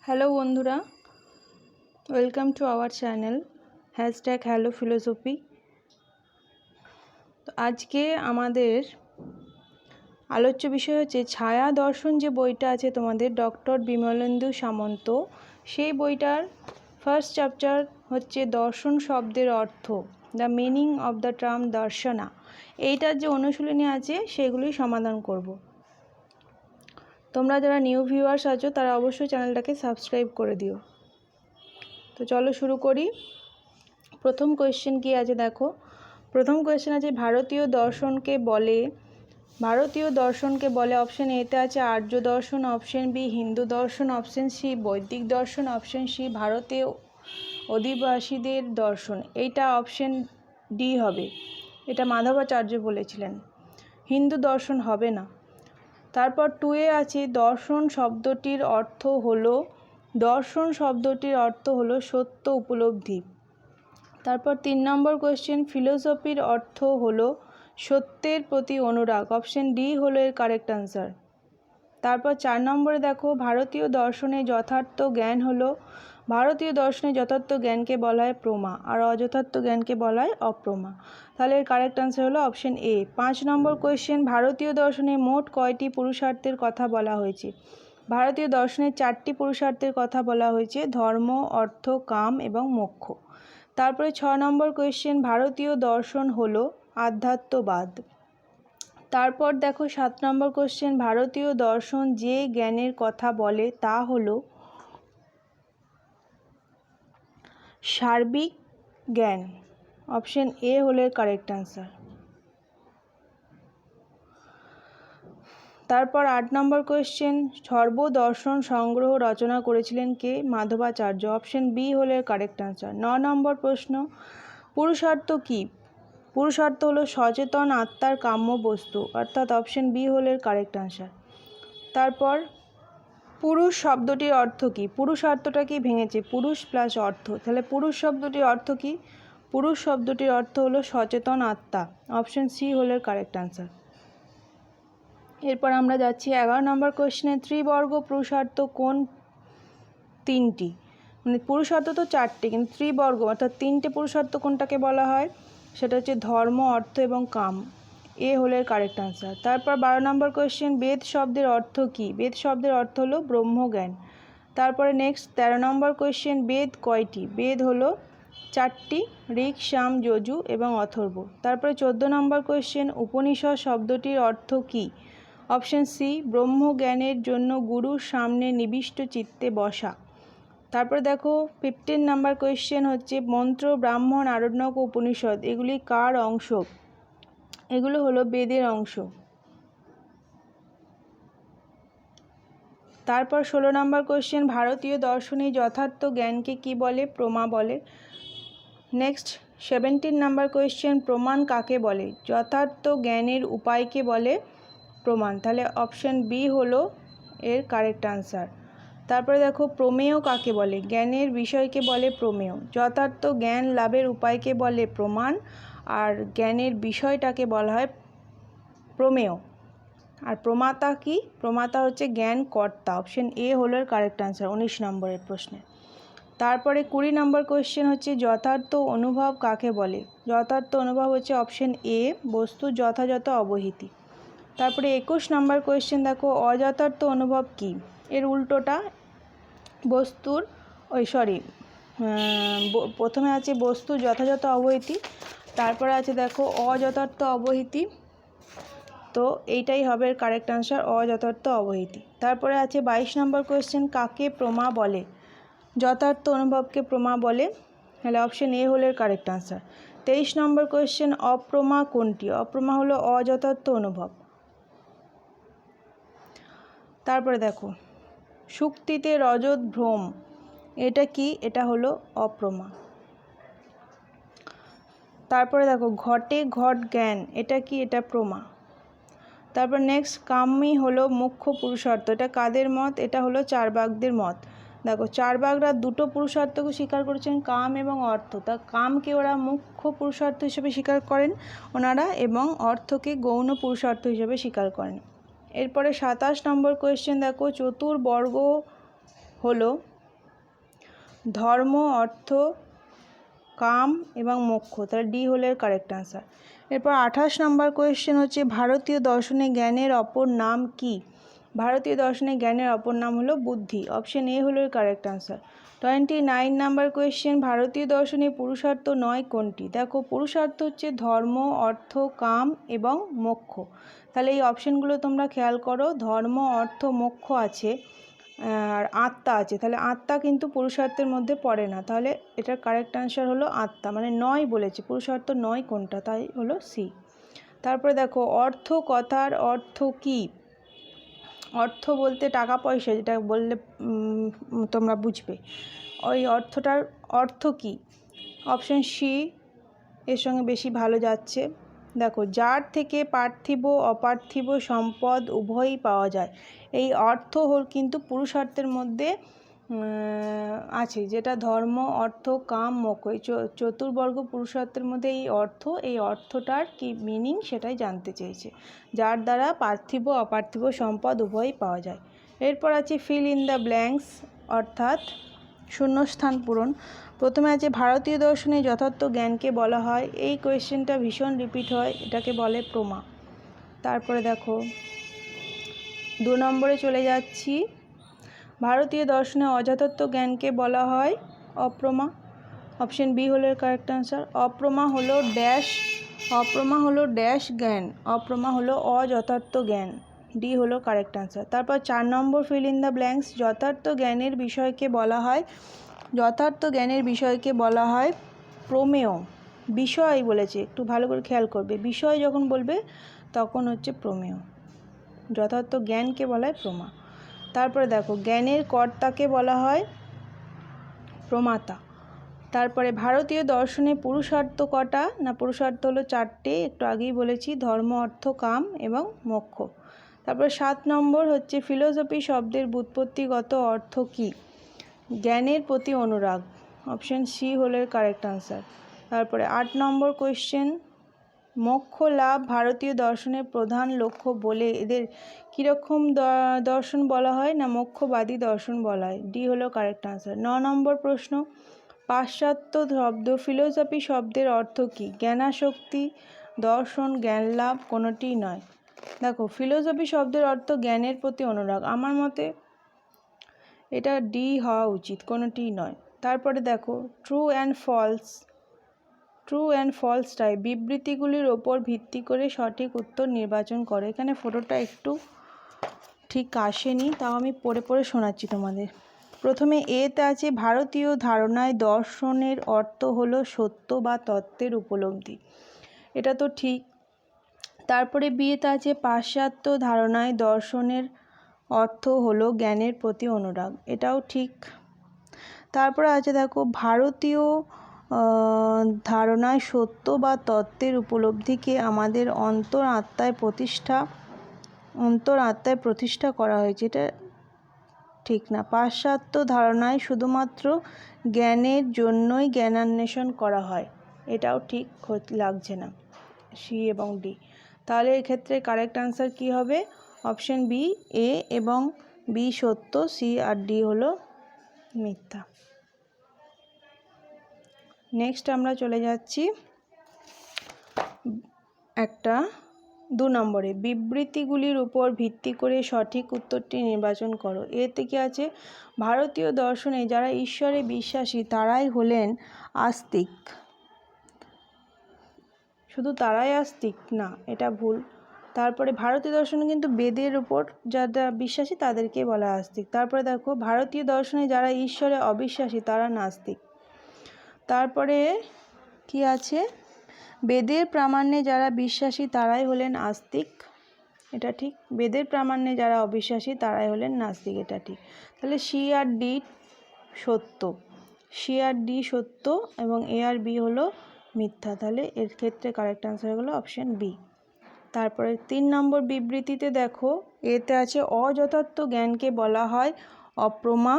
Hello বন্ধুরা, welcome to our channel hello philosophy. তো আজকে আমাদের আলোচ্য বিষয় হচ্ছে ছায়া দর্শন। যে বইটা আছে তোমাদের ডক্টর বিমলেন্দু সামন্ত, সেই বইটার ফার্স্ট চ্যাপ্টার হচ্ছে দর্শন শব্দের অর্থ, the meaning of the term Darshana. এইটার যে অনুশীলনী আছে সেগুলি সমাধান করব। তোমরা যারা নিউ ভিউয়ার্স আছো তারা অবশ্যই চ্যানেলটাকে সাবস্ক্রাইব করে দিও। তো চলো শুরু করি। প্রথম কোয়েশ্চেন কি আছে দেখো। প্রথম কোয়েশ্চেন আছে ভারতীয় দর্শনকে বলে অপশন এতে আছে আর্য দর্শন, অপশন বি হিন্দু দর্শন, অপশন সি বৈদিক দর্শন, অপশন সি ভারতীয় অধিবাসীদের দর্শন। এইটা অপশন ডি হবে, এটা মাধবাচার্য বলেছিলেন। হিন্দু দর্শন হবে না। তারপর 2 আছে দর্শন শব্দটির অর্থ হলো সত্য উপলব্ধি। তারপর 3 নম্বর কোয়েশ্চেন ফিলোসফির অর্থ হলো সত্যের প্রতি অনুরাগ, অপশন ডি হলো এর কারেক্ট আনসার। তারপর 4 নম্বরে দেখো ভারতীয় দর্শনে যথার্থ জ্ঞানকে বলা হয় প্রমা, আর অযথার্থ জ্ঞানকে বলা হয় অপ্রমা। তাহলে এর কারেক্ট আনসার হলো অপশন এ। 5 নম্বর কোয়েশ্চেন ভারতীয় দর্শনে মোট কয়টি পুরুষার্থের কথা বলা হয়েছে? ভারতীয় দর্শনে 4টি পুরুষার্থের কথা বলা হয়েছে, ধর্ম, অর্থ, কাম এবং মোক্ষ। তারপরে 6 নম্বর কোয়েশ্চেন ভারতীয় দর্শন হলো আধ্যাত্মবাদ। তারপর দেখো 7 নম্বর কোয়েশ্চেন ভারতীয় দর্শন যে জ্ঞানের কথা বলে তা হলো সার্বিক জ্ঞান, অপশন এ হলো এর কারেক্ট আনসার। তারপর 8 নম্বর কোয়েশ্চেন সর্বদর্শন সংগ্রহ রচনা করেছিলেন কে? মাধবাচার্য, অপশন বি হলো এর কারেক্ট আনসার। 9 নম্বর প্রশ্ন পুরুষার্থ কি? পুরুষার্থ হলো সচেতন আত্মার কাম্য বস্তু, অর্থাৎ অপশন বি হলো এর কারেক্ট আনসার। তারপর পুরুষ শব্দটির অর্থ কি? পুরুষার্থটা কি ভেঙেছে পুরুষ প্লাস অর্থ, তাহলে পুরুষ শব্দটির অর্থ কি? পুরুষ শব্দটির অর্থ হলো সচেতন আত্মা, অপশন সি হলো এর কারেক্ট আনসার। এরপর আমরা যাচ্ছি 11 নম্বর কোয়েশ্চেনে ত্রিবর্গ পুরুষার্থ কোন 3টি? মানে পুরুষার্থ তো 4টি, কিন্তু ত্রিবর্গ অর্থাৎ 3টে পুরুষার্থ কোনটাকে বলা হয়? সেটা হচ্ছে ধর্ম, অর্থ এবং কাম, এ হলো এর কারেক্ট আনসার। তারপর 12 নম্বর কোয়েশ্চেন বেদ শব্দের অর্থ কি? বেদ শব্দের অর্থ হলো ব্রহ্মজ্ঞান। তারপরে নেক্সট 13 নম্বর কোয়েশ্চেন বেদ কয়টি? বেদ হলো 4টি, ঋক, সাম, যজু এবং অথর্ব। তারপরে 14 নম্বর কোয়েশ্চেন উপনিষদ শব্দটির অর্থ কি? অপশন সি ব্রহ্মজ্ঞানের জন্য গুরুর সামনে নিবিষ্ট চিত্তে বসা। তারপরে দেখো 15 নাম্বার কোয়েশ্চেন হচ্ছে মন্ত্র, ব্রাহ্মণ, আরণ্যক ও উপনিষদ এগুলি কার অংশ? এগুলো হলো বেদের অংশ। তারপর 16 নম্বর কোয়েশ্চেন ভারতীয় দর্শনে যথার্থ জ্ঞানকে কি বলে? প্রমা বলে। নেক্সট 17 নাম্বার কোয়েশ্চেন প্রমাণ কাকে বলে? যথার্থ জ্ঞানের উপায়কে বলে প্রমাণ, তাহলে অপশন বি হলো এর কারেক্ট আনসার। তারপরে দেখো প্রমেয় কাকে বলে? জ্ঞানের বিষয়কে বলে প্রমেয়। যথার্থ জ্ঞান লাভের উপায়কে বলে প্রমাণ, আর জ্ঞানের বিষয়টাকে বলা হয় প্রমেয়। আর প্রমাতা কি? প্রমাতা হচ্ছে জ্ঞান কর্তা, অপশন এ হলো এর কারেক্ট আনসার 19 নম্বরের প্রশ্নে। তারপরে 20 নম্বর কোয়েশ্চেন হচ্ছে যথার্থ অনুভব কাকে বলে? যথার্থ অনুভব হচ্ছে অপশন এ বস্তুর যথাযথ অবহিতি। তারপরে 21 নম্বর কোয়েশ্চেন দেখো অযথার্থ অনুভব কি? এর উল্টোটা বস্তুর প্রথমে আছে বস্তুর যথাযথ অবহিতি, তারপরে আছে দেখো অযথার্থ অবহিতি, তো এইটাই হবে কারেক্ট আনসার অযথার্থ অবহিতি। তারপরে আছে 22 নম্বর কোয়েশ্চেন কাকে প্রমা বলে? যথার্থ অনুভবকে প্রমা বলে, তাহলে অপশন এ হলো এর কারেক্ট আনসার। 23 নম্বর কোয়েশ্চেন অপ্রমা কোনটি? অপ্রমা হলো অযথার্থ অনুভব। তারপরে দেখো শুক্তিতে রজত ভ্রম এটা কি? এটা হলো অপ্রমা। তারপরে দেখো ঘটে ঘট জ্ঞান এটা কি? এটা প্রমা। তারপর নেক্সট কামই হলো মুখ্য পুরুষার্থ, এটা কাদের মত? এটা হলো চারবাকদের মত। দেখো চারবাকরা দুটো পুরুষার্থকে স্বীকার করেছেন, কাম এবং অর্থ। তা কামকে ওরা মুখ্য পুরুষার্থ হিসেবে স্বীকার করেন ওনারা, এবং অর্থকে গৌণ পুরুষার্থ হিসেবে স্বীকার করেন। এরপরে 27 নম্বর কোয়েশ্চেন দেখো চতুর্বর্গ হলো ধর্ম, অর্থ, কাম এবং মোক্ষ, তাহলে ডি হলো এর কারেক্ট আনসার। এরপর 28 নম্বর কোয়েশ্চেন হচ্ছে ভারতীয় দর্শনে জ্ঞানের অপর নাম কি? ভারতীয় দর্শনে জ্ঞানের অপর নাম হলো বুদ্ধি, অপশন এ হলো এর কারেক্ট আনসার। 29 নাম্বার কোয়েশ্চেন ভারতীয় দর্শনে পুরুষার্থ নয় কোনটি? দেখো পুরুষার্থ হচ্ছে ধর্ম, অর্থ, কাম এবং মোক্ষ। তাহলে এই অপশনগুলো তোমরা খেয়াল করো, ধর্ম, অর্থ, মোক্ষ আছে আর আত্মা আছে, তাহলে আত্মা কিন্তু পুরুষার্থের মধ্যে পড়ে না, তাহলে এটার কারেক্ট আনসার হলো আত্মা, মানে নয় বলেছে, পুরুষার্থ নয় কোনটা, তাই হলো সি। তারপরে দেখো অর্থ কথার অর্থ কি? অর্থ বলতে টাকা পয়সা, যেটা বললে তোমরা বুঝবে, ওই অর্থটার অর্থ কি? অপশন সি এর সঙ্গে বেশি ভালো যাচ্ছে। দেখো যার থেকে পার্থিব অপার্থিব সম্পদ উভয়ই পাওয়া যায়, এই অর্থ কিন্তু পুরুষার্থের মধ্যে আছে, যেটা ধর্ম, অর্থ, কাম, মোক্ষ, এই চতুর্বর্গ পুরুষার্থের মধ্যে এই অর্থটার কি মিনিং সেটাই জানতে চেয়েছে, যার দ্বারা পার্থিব অপার্থিব সম্পদ উভয়ই পাওয়া যায়। এরপর আছে ফিল ইন দ্য ব্ল্যাঙ্কস, অর্থাৎ শূন্যস্থান পূরণ। প্রথমে আছে ভারতীয় দর্শনে যথার্থ জ্ঞানকে বলা হয়, এই কোয়েশ্চেনটা ভীষণ রিপিট হয়, এটাকে বলে প্রমা। তারপরে দেখো 2 নম্বরে চলে যাচ্ছি, ভারতীয় দর্শনে অযথার্থ জ্ঞানকে বলা হয় অপ্রমা, অপশন বি হলো এর কারেক্ট আনসার। অপ্রমা হলো ড্যাশ জ্ঞান, অপ্রমা হলো অযথার্থ জ্ঞান, ডি হলো কারেক্ট আনসার। তারপর 4 নম্বর ফিল ইন দ্য ব্ল্যাঙ্কস, যথার্থ জ্ঞানের বিষয়কে বলা হয় প্রমেয়। বিষয় বলেছে, একটু ভালো করে খেয়াল করবে, বিষয় যখন বলবে তখন হচ্ছে প্রমেয়, যথার্থ জ্ঞানকে বলা হয় প্রমা। তারপরে দেখো জ্ঞানের কর্তাকে বলা হয় প্রমাতা। তারপরে ভারতীয় দর্শনে পুরুষার্থ কটা? না পুরুষার্থ হলো 4টে, একটু আগেই বলেছি, ধর্ম, অর্থ, কাম এবং মোক্ষ। তারপরে 7 নম্বর হচ্ছে ফিলোসফি শব্দের ব্যুৎপত্তিগত অর্থ কী? জ্ঞানের প্রতি অনুরাগ, অপশন সি হলো এর কারেক্ট আনসার। তারপরে 8 নম্বর কোয়েশ্চেন, মোক্ষ লাভ ভারতীয় দর্শনের প্রধান লক্ষ্য বলে এদের কীরকম দর্শন বলা হয়? না মোক্ষবাদী দর্শন বলা হয়, ডি হলো কারেক্ট আনসার। 9 নম্বর প্রশ্ন, পাশ্চাত্য শব্দ ফিলোসফি শব্দের অর্থ কী? জ্ঞানাসক্তি, দর্শন, জ্ঞান লাভ, কোনোটিই নয়। দেখো ফিলোসফি শব্দের অর্থ জ্ঞানের প্রতি অনুরাগ, আমার মতে এটা ডি হওয়া উচিত, কোনোটিই নয়। তারপরে দেখো ট্রু অ্যান্ড ফলস টাইপ বিবৃতিগুলির ওপর ভিত্তি করে সঠিক উত্তর নির্বাচন করো। এখানে ফটোটা একটু ঠিক আসেনি, তাও আমি পড়ে শোনাচ্ছি তোমাদের। প্রথমে এতে আছে ভারতীয় ধারণায় দর্শনের অর্থ হলো সত্য বা তত্ত্বের উপলব্ধি, এটা তো ঠিক। তারপরে বিয়েতে আছে পাশ্চাত্য ধারণায় দর্শনের অর্থ হলো জ্ঞানের প্রতি অনুরাগ, এটাও ঠিক। তারপরে আছে দেখো ভারতীয় ধারণায় সত্য বা তত্ত্বের উপলব্ধিকে আমাদের অন্তর আত্মায় প্রতিষ্ঠা করা হয়েছে, এটা ঠিক না। পাশ্চাত্য ধারণায় শুধুমাত্র জ্ঞানের জন্যই জ্ঞানান্বেষণ করা হয়, এটাও ঠিক লাগছে না, সি এবং ডি। তাহলে এক্ষেত্রে কারেক্ট আনসার কি হবে? অপশন বি, এ এবং বি সত্য, সি আর ডি হলো মিথ্যা। নেক্সট আমরা চলে যাচ্ছি 2 নম্বরে, বিবৃতিগুলির উপর ভিত্তি করে সঠিক উত্তরটি নির্বাচন করো। এতে কি আছে? ভারতীয় দর্শনে যারা ঈশ্বরে বিশ্বাসী তারাই হলেন আস্তিক, শুধু তারাই আস্তিক না, এটা ভুল। তারপরে ভারতীয় দর্শনে কিন্তু বেদের উপর যারা বিশ্বাসী তাদেরকে বলা আস্তিক। তারপরে দেখো ভারতীয় দর্শনে যারা ঈশ্বরে অবিশ্বাসী তারা নাস্তিক। তারপরে কি আছে? বেদের প্রামাণ্যে যারা বিশ্বাসী তারাই হলেন আস্তিক, এটা ঠিক। বেদের প্রামাণ্যে যারা অবিশ্বাসী তারাই হলেন নাস্তিক, এটা ঠিক। তাহলে সি আর ডি সত্য এবং এ আর বি হলো মিথ্যা, তাহলে এর ক্ষেত্রে কারেক্ট আনসার হলো অপশন বি। তারপরে 3 নম্বর বিবৃতিতে দেখো এতে আছে অযথার্থ জ্ঞানকে বলা হয় অপ্রমা,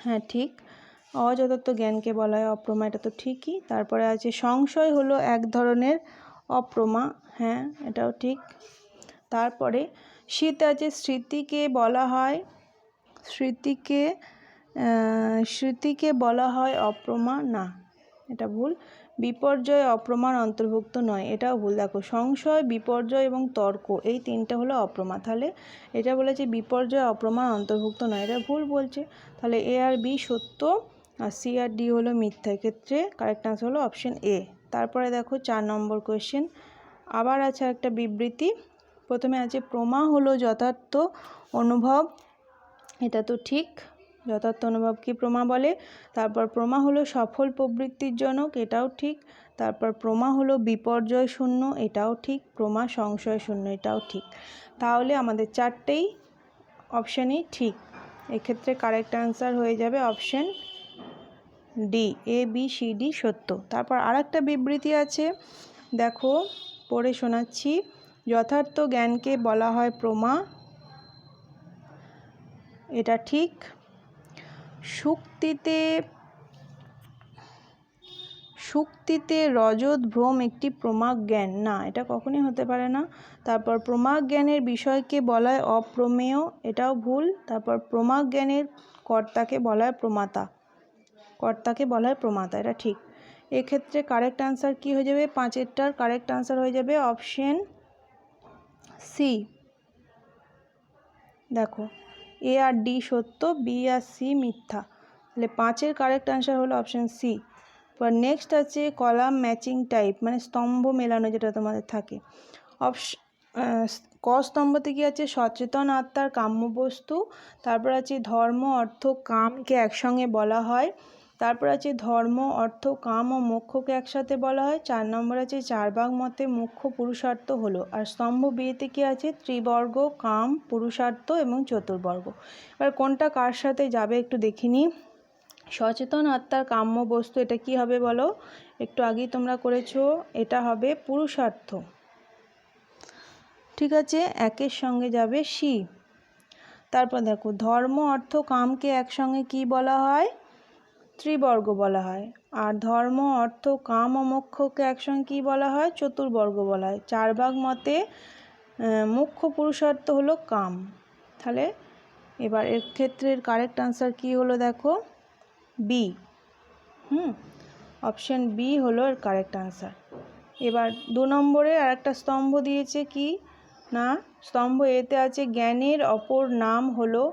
হ্যাঁ ঠিক, অযথার্থ জ্ঞানকে বলা হয় অপ্রমা, এটা তো ঠিকই। তারপরে আছে সংশয় হলো এক ধরনের অপ্রমা, হ্যাঁ এটাও ঠিক। তারপরে শীত আছে স্মৃতিকে শ্রুতিকে বলা হয় অপ্রমা, না এটা ভুল। বিপর্যয় অপ্রমার অন্তর্ভুক্ত নয়, এটাও ভুল। দেখো সংশয়, বিপর্যয় এবং তর্ক এই তিনটা হলো অপ্রমা, তাহলে এটা বলেছে বিপর্যয় অপ্রমার অন্তর্ভুক্ত নয়, এটা ভুল বলছে। তাহলে এ আর বি সত্য আর সি আর ডি হলো মিথ্যা। এক্ষেত্রে কারেক্ট আনসার হলো অপশন এ। তারপরে দেখো 4 নম্বর কোয়েশ্চেন, আবার আছে একটা বিবৃতি। প্রথমে আছে প্রমা হলো যথার্থ অনুভব, এটা তো ঠিক, যথার্থ অনুভবকে প্রমা বলে। তারপর প্রমা হলো সফল প্রবৃত্তির জনক, এটাও ঠিক। তারপর প্রমা হলো বিপর্যয় শূন্য, এটাও ঠিক। প্রমা সংশয় শূন্য, এটাও ঠিক। তাহলে আমাদের চারটেই অপশানই ঠিক। এক্ষেত্রে কারেক্ট আনসার হয়ে যাবে option D, A B C D সত্য। তারপর আরেকটা বিবৃতি আছে, দেখো পড়ে শোনাচ্ছি। যথার্থ জ্ঞানকে বলা হয় প্রমা, এটা ঠিক। শুক্তিতে রজত ভ্রম একটি প্রমাক জ্ঞান, না এটা কখনই হতে পারে না। তারপর প্রমাক জ্ঞানের বিষয়কে বলা হয় অপ্রমেয়, এটাও ভুল। তারপর প্রমাক জ্ঞানের কর্তাকে বলা হয় প্রমাতা, এটা ঠিক। এক্ষেত্রে কারেক্ট আনসার কি হয়ে যাবে? 5এরটার কারেক্ট আনসার হয়ে যাবে অপশন সি। দেখো এ আর ডি সত্য, বি আর সি মিথ্যা, তাহলে 5এর কারেক্ট আনসার হলো অপশন সি। এবার নেক্সট আছে কলাম ম্যাচিং টাইপ, মানে স্তম্ভ মেলানো যেটা তোমাদের থাকে। ক স্তম্ভতে কি আছে? সচেতন আত্মার কাম্য বস্তু। তারপর আছে ধর্ম অর্থ কামকে একসঙ্গে বলা হয়। তারপর আছে ধর্ম অর্থ কাম ও মোক্ষকে একসাথে বলা হয়। 4 নম্বর আছে চারবাগ মতে মুখ্য পুরুষার্থ হলো। আর স্তম্ভ বিয়েতে কি আছে? ত্রিবর্গ, কাম, পুরুষার্থ এবং চতুর্বর্গ। এবার কোনটা কার সাথে যাবে একটু দেখিনি। সচেতন আত্মার কাম্য বস্তু, এটা কি হবে বলো? একটু আগেই তোমরা করেছো, এটা হবে পুরুষার্থ। ঠিক আছে, একের সঙ্গে যাবে সি। তারপর দেখো ধর্ম অর্থ কামকে একসঙ্গে কি বলা হয়? ত্রিবর্গ বলা হয়। আর ধর্ম অর্থ কাম ও মোক্ষকে একসঙ্গে কি বলা হয়? চতুর্বর্গ বলা হয়। চারবাগ মতে মুখ্য পুরুষার্থ হলো কাম। তাহলে এবার এর ক্ষেত্রে কারেক্ট আনসার কি হলো? দেখো বি। অপশন বি হলো এর কারেক্ট আনসার। এবার 2 নম্বরে আর একটা স্তম্ভ দিয়েছে, কি না স্তম্ভ এতে আছে জ্ঞানের অপর নাম হলো।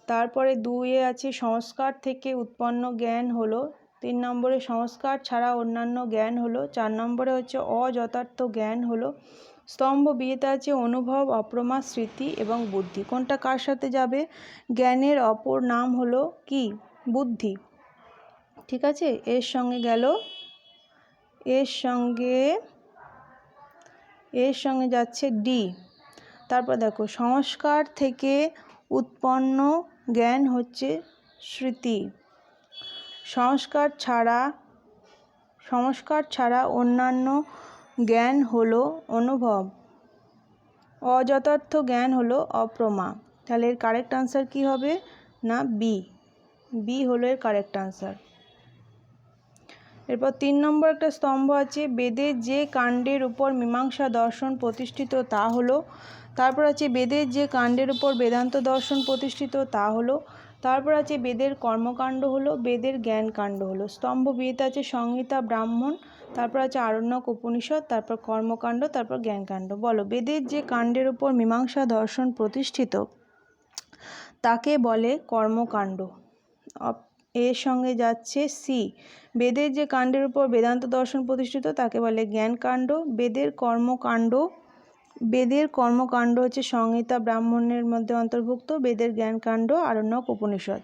তারপরে 2-এ আছে সংস্কার থেকে উৎপন্ন জ্ঞান হলো। 3 নম্বরে সংস্কার ছাড়া অন্যান্য জ্ঞান হলো। 4 নম্বরে হচ্ছে অযথার্থ জ্ঞান হলো। স্তম্ভ বিয়েতে আছে অনুভব, অপ্রমা, স্মৃতি এবং বুদ্ধি। কোনটা কার সাথে যাবে? জ্ঞানের অপর নাম হলো কি? বুদ্ধি। ঠিক আছে, এর সঙ্গে গেল, এর সঙ্গে যাচ্ছে ডি। তারপর দেখো সংস্কার থেকে উৎপন্ন জ্ঞান হচ্ছে স্মৃতি। সংস্কার ছাড়া অন্যান্য জ্ঞান হলো অনুভব। অযথার্থ জ্ঞান হলো অপ্রমা। তাহলে এর কারেক্ট আনসার কি হবে? না বি হলো এর কারেক্ট আনসার। এরপর 3 নম্বর একটা স্তম্ভ আছে বেদের যে কাণ্ডের উপর মীমাংসা দর্শন প্রতিষ্ঠিত তা হলো। তারপর আছে বেদের যে কাণ্ডের উপর বেদান্ত দর্শন প্রতিষ্ঠিত তা হলো। তারপর আছে বেদের কর্মকাণ্ড হলো, বেদের জ্ঞান কাণ্ড হলো। স্তম্ভ বিয়েতে আছে সংহিতা, ব্রাহ্মণ, তারপর আছে আরণ্যক, উপনিষদ, তারপর কর্মকাণ্ড, তারপর জ্ঞানকাণ্ড। বলো বেদের যে কাণ্ডের উপর মীমাংসা দর্শন প্রতিষ্ঠিত তাকে বলে কর্মকাণ্ড। এর সঙ্গে যাচ্ছে সি। বেদের যে কাণ্ডের উপর বেদান্ত দর্শন প্রতিষ্ঠিত তাকে বলে জ্ঞানকাণ্ড। বেদের কর্মকাণ্ড হচ্ছে সংহিতা, ব্রাহ্মণের মধ্যে অন্তর্ভুক্ত। বেদের জ্ঞানকাণ্ড আরণ্যক, উপনিষদ।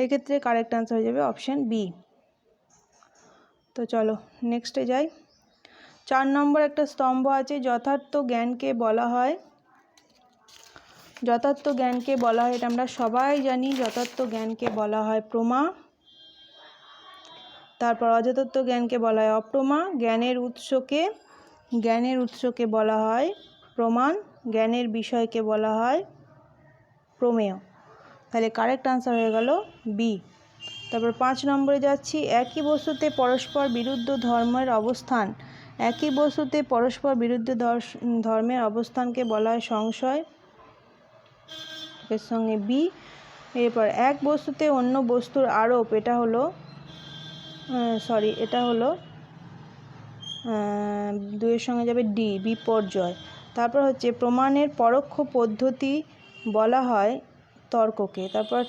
এক্ষেত্রে কারেক্ট আনসার হয়ে যাবে অপশন বি। তো চলো নেক্সটে যাই। 4 নম্বর একটা স্তম্ভ আছে যথার্থ জ্ঞানকে বলা হয়, এটা আমরা সবাই জানি। যথার্থ জ্ঞানকে বলা হয় প্রমা। তারপর অযথার্থ জ্ঞানকে বলা হয় অপ্রমা। জ্ঞানের উৎসকে বলা হয় প্রমাণ। জ্ঞানের বিষয়কে বলা হয় প্রমেয়। তাহলে কারেক্ট আনসার হয়ে গেল বি। তারপর 5 নম্বরে যাচ্ছি একই বস্তুতে পরস্পর বিরুদ্ধ ধর্মের অবস্থানকে বলা হয় সংশয়। এর সঙ্গে বি। এরপর এক বস্তুতে অন্য বস্তুর আরোপ, এটা হলো দুইয়ের সঙ্গে যাবে ডি, বিপর্যয়। তারপর হচ্ছে প্রমাণের পরোক্ষ পদ্ধতি বলা হয় তর্ককে। তারপর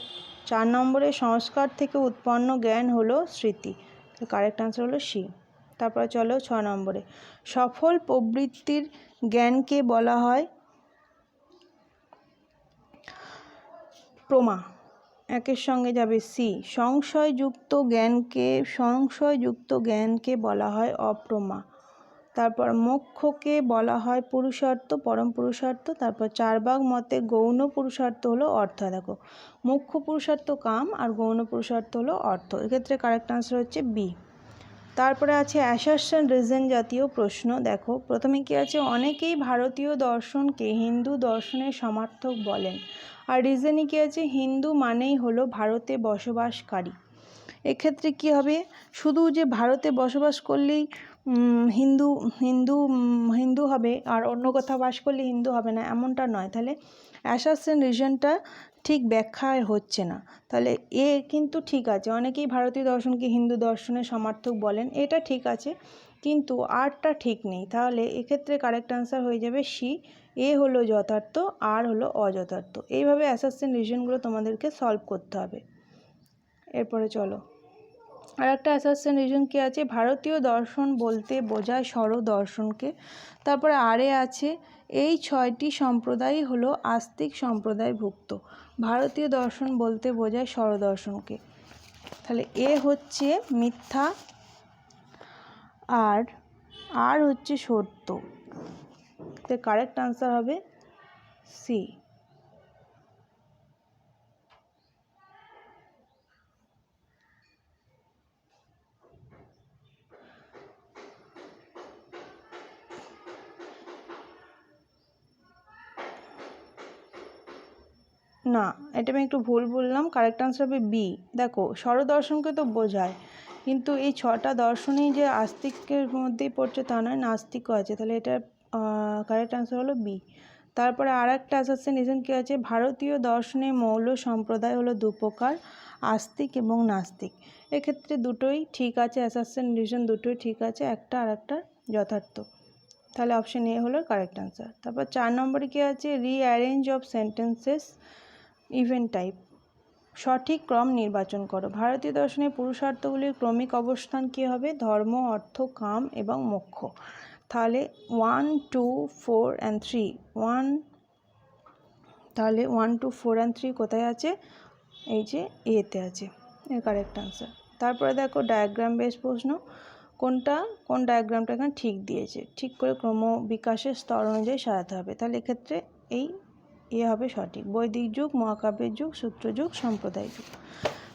4 নম্বরে সংস্কার থেকে উৎপন্ন জ্ঞান হলো স্মৃতি। কারেক্ট আনসার হলো সি। তারপর চলো 6 নম্বরে, সফল প্রবৃত্তির জ্ঞানকে বলা হয় প্রমা। একের সঙ্গে যাবে সি। সংশয়যুক্ত জ্ঞানকে বলা হয় অপ্রমা। তারপর মোক্ষকে বলা হয় পুরুষার্থ, পরম পুরুষার্থ। তারপর 4 ভাগ মতে গৌণ পুরুষার্থ হলো অর্থ। দেখো মুখ্য পুরুষার্থ কাম আর গৌণ পুরুষার্থ হলো অর্থ। এক্ষেত্রে কারেক্ট আনসার হচ্ছে বি। তারপরে আছে অ্যাসারশন রিজন জাতীয় প্রশ্ন। দেখো প্রথমে কি আছে, অনেকেই ভারতীয় দর্শনকে হিন্দু দর্শনের সমার্থক বলেন। আর রিজনে কি আছে, হিন্দু মানেই হলো ভারতে বসবাসকারী। এক্ষেত্রে কি হবে, শুধু যে ভারতে বসবাস করলেই হিন্দু হিন্দু হিন্দু হবে আর অন্য কোথাও বাস করলে হিন্দু হবে না, এমনটা নয়। তাহলে অ্যাসারশন রিজনটা ঠিক ব্যাখ্যায় হচ্ছে না। তাহলে এ কিন্তু ঠিক আছে, অনেকেই ভারতীয় দর্শনকে হিন্দু দর্শনের সমার্থক বলেন, এটা ঠিক আছে, কিন্তু আরটা ঠিক নেই। তাহলে এক্ষেত্রে কারেক্ট আনসার হয়ে যাবে সি। এ হলো যথার্থ, আর হলো অযথার্থ। এইভাবে অ্যাসারশন রিজনগুলো তোমাদেরকে সলভ করতে হবে। এরপরে চলো আর একটা অ্যাসারশন রিজন কি আছে, ভারতীয় দর্শন বলতে বোঝায় ষড় দর্শনকে। তারপরে আরে আছে এই 6টি সম্প্রদায়ই হলো আস্তিক সম্প্রদায়ভুক্ত। ভারতীয় দর্শন বলতে বোঝায় ষড় দর্শনকে। তাহলে এ হচ্ছে মিথ্যা আর হচ্ছে সত্য। তো কারেক্ট আনসার হবে সি। না, এটা আমি একটু ভুল বললাম, কারেক্ট আনসার হবে বি। দেখো ষড়দর্শনকে তো বোঝায়, কিন্তু এই 6টা দর্শনেই যে আস্তিকের মধ্যেই পড়ছে তা নয়, নাস্তিকও আছে। তাহলে এটা কারেক্ট আনসার হলো বি। তারপরে আর একটা অ্যাসারশন রিজন কী আছে, ভারতীয় দর্শনের মৌল সম্প্রদায় হলো 2 প্রকার, আস্তিক এবং নাস্তিক। এক্ষেত্রে দুটোই ঠিক আছে, অ্যাসারশন রিজন দুটোই ঠিক আছে, একটা আর একটা যথার্থ। তাহলে অপশন এ হলো কারেক্ট আনসার। তারপর 4 নম্বরে কী আছে, rearrange of sentences event type, সঠিক ক্রম নির্বাচন করো। ভারতীয় দর্শনের পুরুষার্থগুলির ক্রমিক অবস্থান কী হবে, ধর্ম, অর্থ, কাম এবং মোক্ষ। তাহলে 1, 2, 4 and 3 তাহলে 1, 2, 4 and 3 কোথায় আছে, এই যে এতে আছে, এর কারেক্ট আনসার। তারপরে দেখো ডায়াগ্রাম বেস প্রশ্ন, কোন ডায়াগ্রামটা এখানে ঠিক দিয়েছে, ঠিক করে ক্রম বিকাশের স্তর অনুযায়ী সাজাতে হবে। তাহলে এক্ষেত্রে এই এ হবে সঠিক, বৈদিক যুগ, মহাকাব্যের যুগ, সূত্র যুগ, সম্প্রদায় যুগ।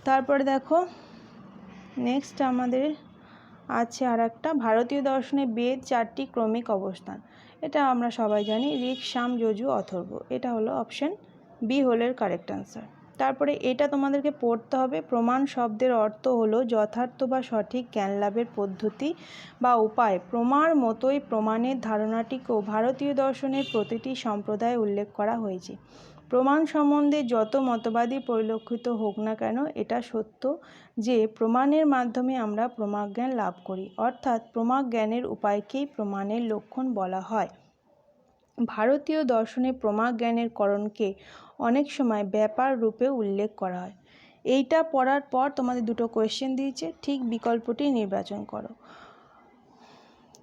তারপরে দেখো নেক্সট আমাদের আছে আর একটা, ভারতীয় দর্শনে বেদ 4টি ক্রমিক অবস্থান। এটা আমরা সবাই জানি, ঋক, সাম, যজু, অথর্ব। এটা হলো অপশন বি হলো এর কারেক্ট আনসার। তারপরে এটা তোমাদেরকে পড়তে হবে, প্রমাণ শব্দের অর্থ হলো যথার্থ বা সঠিক জ্ঞান লাভের পদ্ধতি বা উপায়। প্রমার মতোই প্রমাণের ধারণাটিকেও ভারতীয় দর্শনের প্রতিটি সম্প্রদায়ে উল্লেখ করা হয়েছে। প্রমাণ সম্বন্ধে যত মতবাদী পরিলক্ষিত হোক না কেন, এটা সত্য যে প্রমাণের মাধ্যমে আমরা প্রমাজ্ঞান লাভ করি, অর্থাৎ প্রমাজ্ঞানের উপায়কেই প্রমাণের লক্ষণ বলা হয়। ভারতীয় দর্শনে প্রমাজ্ঞানের করণকে অনেক সময় ব্যাপার রূপে উল্লেখ করা হয়। এইটা পড়ার পর তোমাদের দুটো কোয়েশ্চেন দিয়েছে, ঠিক বিকল্পটি নির্বাচন করো।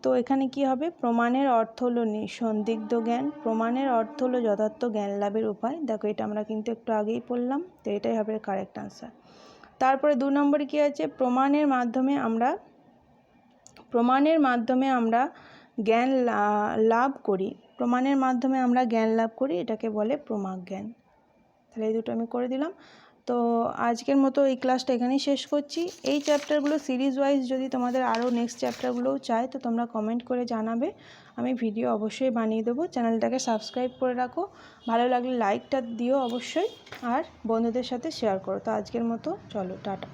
তো এখানে কি হবে, প্রমাণের অর্থ হলো সন্দিগ্ধ জ্ঞান, প্রমাণের অর্থ হলো যথার্থ জ্ঞান লাভের উপায়। দেখো এটা আমরা কিন্তু একটু আগেই পড়লাম, তো এটাই হবে কারেক্ট আনসার। তারপরে 2 নম্বরে কি আছে, প্রমাণের মাধ্যমে আমরা জ্ঞান লাভ করি। প্রমাণের মাধ্যমে আমরা জ্ঞান লাভ করি, এটাকে বলে প্রমাজ্ঞান। তাহলে এই দুটো আমি করে দিলাম। তো আজকের মতো এই ক্লাসটা এখানেই শেষ করছি। এই চ্যাপ্টারগুলো সিরিজ ওয়াইজ যদি তোমাদের আরও নেক্সট চ্যাপ্টারগুলোও চাই তো তোমরা কমেন্ট করে জানাবে, আমি ভিডিও অবশ্যই বানিয়ে দেবো। চ্যানেলটাকে সাবস্ক্রাইব করে রাখো, ভালো লাগলে লাইকটা দিও অবশ্যই, আর বন্ধুদের সাথে শেয়ার করো। তো আজকের মতো চলো, টাটা।